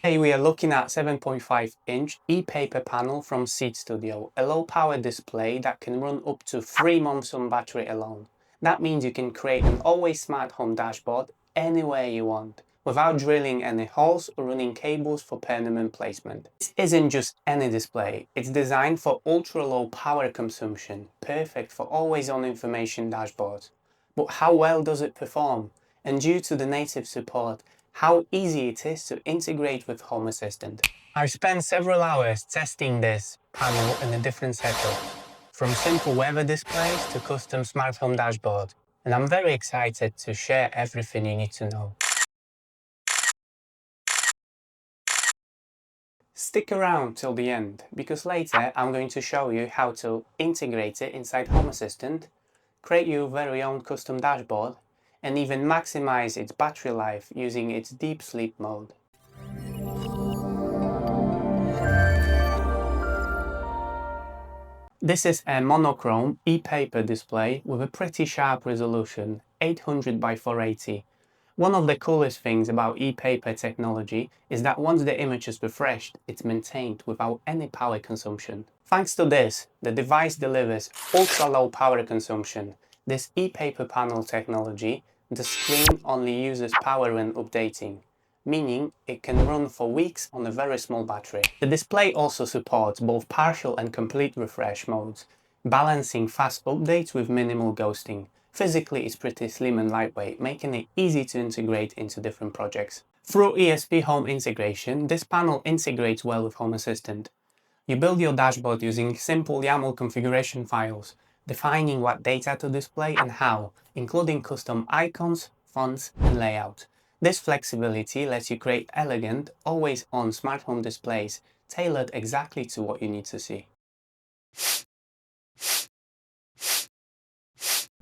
Hey, we are looking at 7.5-inch ePaper panel from Seed Studio, a low-power display that can run up to 3 months on battery alone. That means you can create an always smart home dashboard anywhere you want, without drilling any holes or running cables for permanent placement. This isn't just any display, it's designed for ultra-low power consumption, perfect for always-on information dashboards. But how well does it perform? And due to the native support, how easy it is to integrate with Home Assistant. I've spent several hours testing this panel in a different setup, from simple weather displays to custom smart home dashboard, and I'm very excited to share everything you need to know. Stick around till the end, because later I'm going to show you how to integrate it inside Home Assistant, create your very own custom dashboard, and even maximize its battery life using its deep sleep mode. This is a monochrome ePaper display with a pretty sharp resolution, 800 by 480. One of the coolest things about ePaper technology is that once the image is refreshed, it's maintained without any power consumption. Thanks to this, the device delivers ultra-low power consumption. This ePaper panel technology, the screen only uses power when updating, meaning it can run for weeks on a very small battery. The display also supports both partial and complete refresh modes, balancing fast updates with minimal ghosting. Physically, it's pretty slim and lightweight, making it easy to integrate into different projects. Through ESP Home integration, this panel integrates well with Home Assistant. You build your dashboard using simple YAML configuration files, defining what data to display and how, including custom icons, fonts, and layout. This flexibility lets you create elegant, always-on smart home displays, tailored exactly to what you need to see.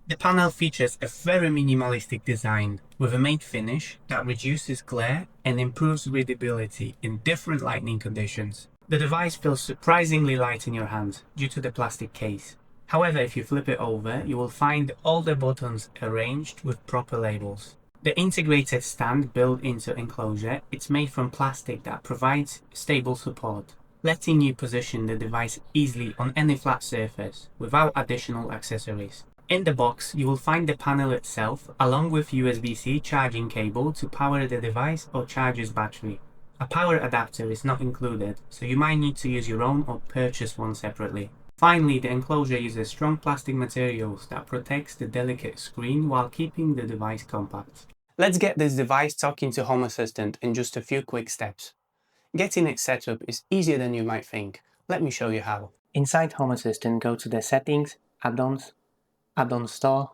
The panel features a very minimalistic design, with a matte finish that reduces glare and improves readability in different lighting conditions. The device feels surprisingly light in your hand due to the plastic case. However, if you flip it over, you will find all the buttons arranged with proper labels. The integrated stand built into enclosure, it's made from plastic that provides stable support, letting you position the device easily on any flat surface without additional accessories. In the box, you will find the panel itself, along with USB-C charging cable to power the device or charge its battery. A power adapter is not included, so you might need to use your own or purchase one separately. Finally, the enclosure uses strong plastic materials that protects the delicate screen while keeping the device compact. Let's get this device talking to Home Assistant in just a few quick steps. Getting it set up is easier than you might think. Let me show you how. Inside Home Assistant, go to the Settings, Add-ons, Add-on Store,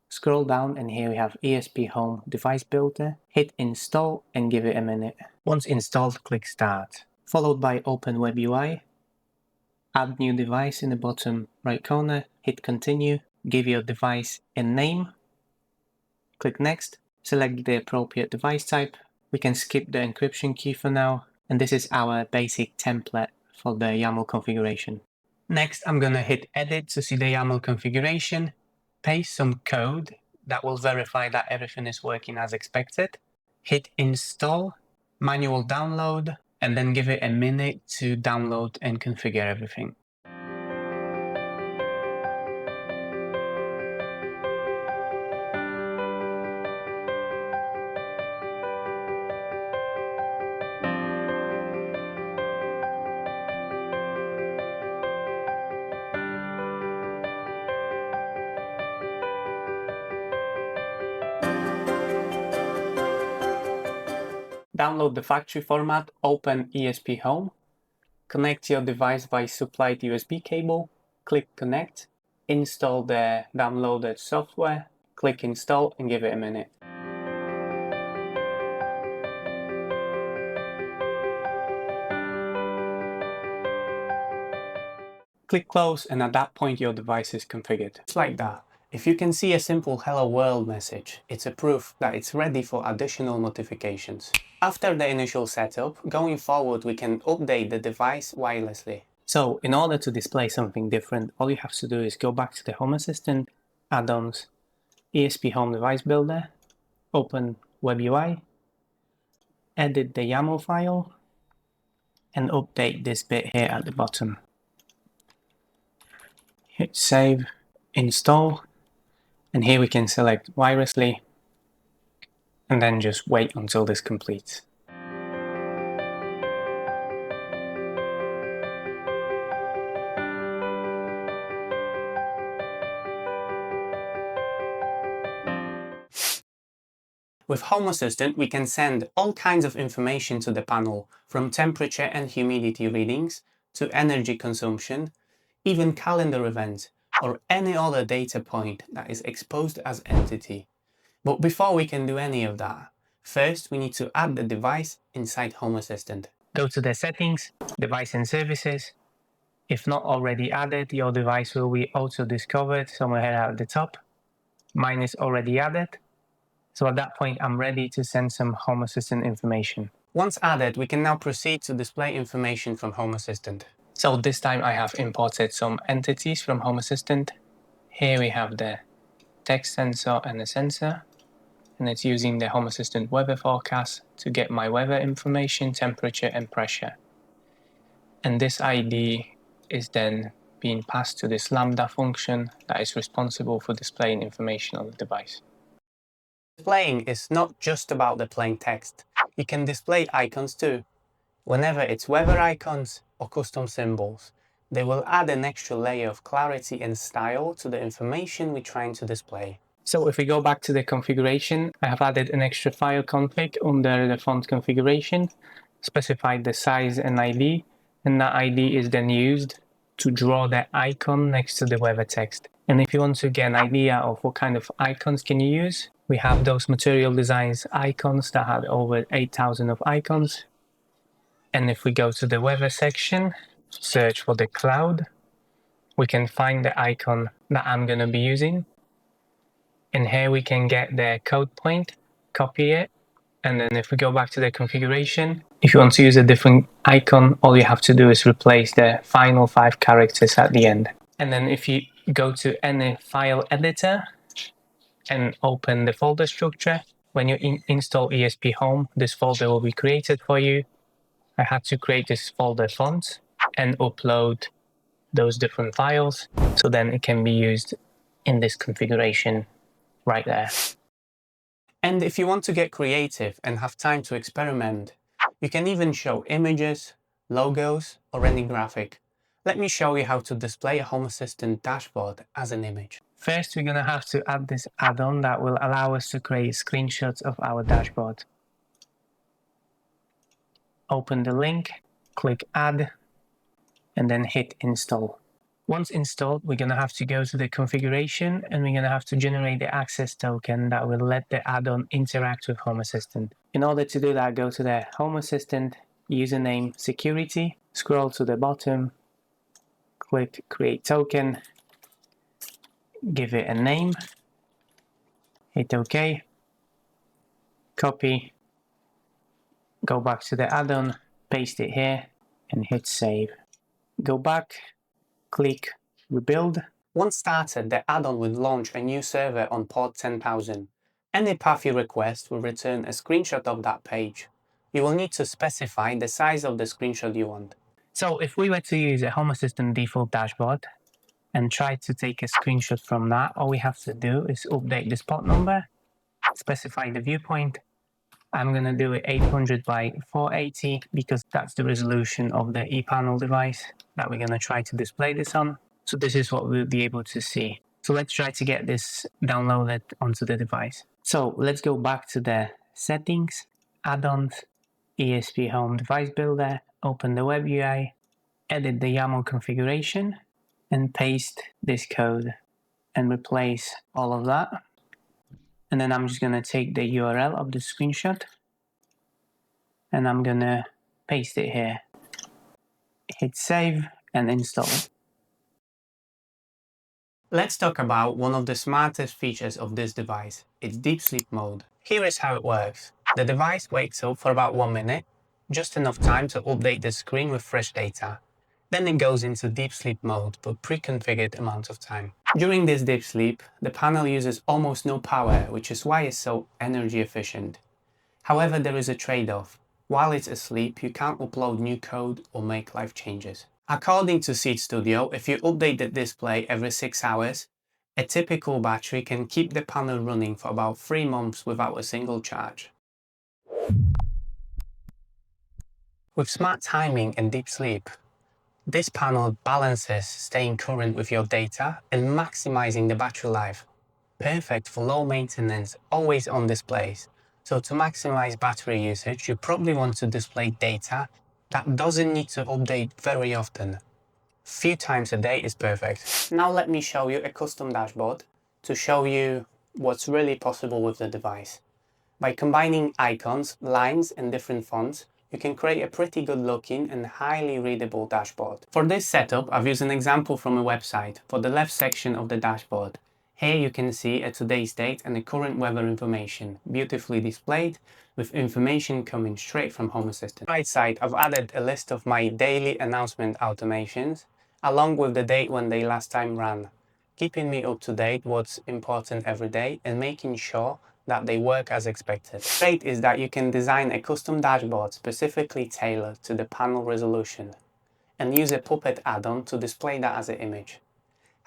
scroll down and here we have ESP Home Device Builder. Hit Install and give it a minute. Once installed, click Start, followed by Open Web UI. Add New Device in the bottom right corner, hit Continue, give your device a name, click Next, select the appropriate device type. We can skip the encryption key for now, and this is our basic template for the YAML configuration. Next, I'm gonna hit Edit to see the YAML configuration, paste some code that will verify that everything is working as expected, hit Install, manual download, and then give it a minute to download and configure everything. Download the factory format, open ESP Home, connect your device by supplied USB cable, click Connect, install the downloaded software, click Install and give it a minute. Click Close and at that point your device is configured. Just like that. If you can see a simple Hello World message, it's a proof that it's ready for additional notifications. After the initial setup, going forward we can update the device wirelessly. So in order to display something different, all you have to do is go back to the Home Assistant, Add-ons, ESP Home Device Builder, open Web UI, edit the YAML file, and update this bit here at the bottom. Hit save, install, and here we can select wirelessly, and then just wait until this completes. With Home Assistant, we can send all kinds of information to the panel, from temperature and humidity readings to energy consumption, even calendar events, or any other data point that is exposed as entity. But before we can do any of that, first we need to add the device inside Home Assistant. Go to the settings, device and services. If not already added, your device will be auto-discovered somewhere here at the top. Mine is already added. So at that point, I'm ready to send some Home Assistant information. Once added, we can now proceed to display information from Home Assistant. So this time I have imported some entities from Home Assistant. Here we have the text sensor and the sensor, and it's using the Home Assistant weather forecast to get my weather information, temperature and pressure. And this ID is then being passed to this Lambda function that is responsible for displaying information on the device. Displaying is not just about the plain text. You can display icons too. Whenever it's weather icons or custom symbols, they will add an extra layer of clarity and style to the information we're trying to display. So if we go back to the configuration, I have added an extra file config under the font configuration, specified the size and ID, and that ID is then used to draw the icon next to the weather text. And if you want to get an idea of what kind of icons can you use, we have those Material Designs icons that have over 8,000 of icons. And if we go to the weather section, search for the cloud, we can find the icon that I'm going to be using. And here we can get the code point, copy it. And then if we go back to the configuration, if you want to use a different icon, all you have to do is replace the final 5 characters at the end. And then if you go to any file editor and open the folder structure, when you install ESP Home, this folder will be created for you. I had to create this folder font and upload those different files, so then it can be used in this configuration right there. And if you want to get creative and have time to experiment, you can even show images, logos, or any graphic. Let me show you how to display a Home Assistant dashboard as an image. First, we're going to have to add this add-on that will allow us to create screenshots of our dashboard. Open the link, click Add, and then hit Install. Once installed, we're going to have to go to the configuration, and we're going to have to generate the access token that will let the add-on interact with Home Assistant. In order to do that, go to the Home Assistant username security, scroll to the bottom, click Create Token, give it a name, hit OK, copy, go back to the add-on, paste it here, and hit Save. Go back, click Rebuild. Once started, the add-on will launch a new server on port 10,000. Any path you request will return a screenshot of that page. You will need to specify the size of the screenshot you want. So if we were to use a Home Assistant default dashboard and try to take a screenshot from that, all we have to do is update the spot number, specify the viewpoint. I'm going to do it 800 by 480 because that's the resolution of the ePanel device that we're going to try to display this on. So this is what we'll be able to see. So let's try to get this downloaded onto the device. So let's go back to the settings, add-ons, ESP Home Device Builder, open the Web UI, edit the YAML configuration, and paste this code and replace all of that. And then I'm just going to take the URL of the screenshot and I'm going to paste it here. Hit save and install. Let's talk about one of the smartest features of this device, its deep sleep mode. Here is how it works. The device wakes up for about 1 minute, just enough time to update the screen with fresh data. Then it goes into deep sleep mode for pre-configured amount of time. During this deep sleep, the panel uses almost no power, which is why it's so energy efficient. However, there is a trade-off. While it's asleep, you can't upload new code or make live changes. According to Seed Studio, if you update the display every 6 hours, a typical battery can keep the panel running for about 3 months without a single charge. With smart timing and deep sleep, this panel balances staying current with your data and maximizing the battery life. Perfect for low maintenance, always on displays. So to maximize battery usage, you probably want to display data that doesn't need to update very often. Few times a day is perfect. Now let me show you a custom dashboard to show you what's really possible with the device. By combining icons, lines and different fonts, you can create a pretty good looking and highly readable dashboard. For this setup, I've used an example from a website for the left section of the dashboard. Here you can see a today's date and the current weather information, beautifully displayed, with information coming straight from Home Assistant. Right side, I've added a list of my daily announcement automations, along with the date when they last time ran, keeping me up to date what's important every day and making sure that they work as expected. Great is that you can design a custom dashboard specifically tailored to the panel resolution and use a Puppet add-on to display that as an image.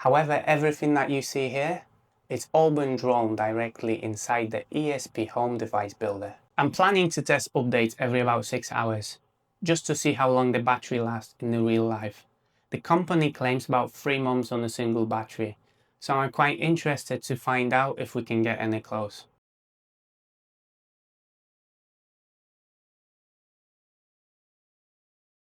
However, everything that you see here, it's all been drawn directly inside the ESP Home Device Builder. I'm planning to test updates every about 6 hours, just to see how long the battery lasts in the real life. The company claims about 3 months on a single battery, so I'm quite interested to find out if we can get any close.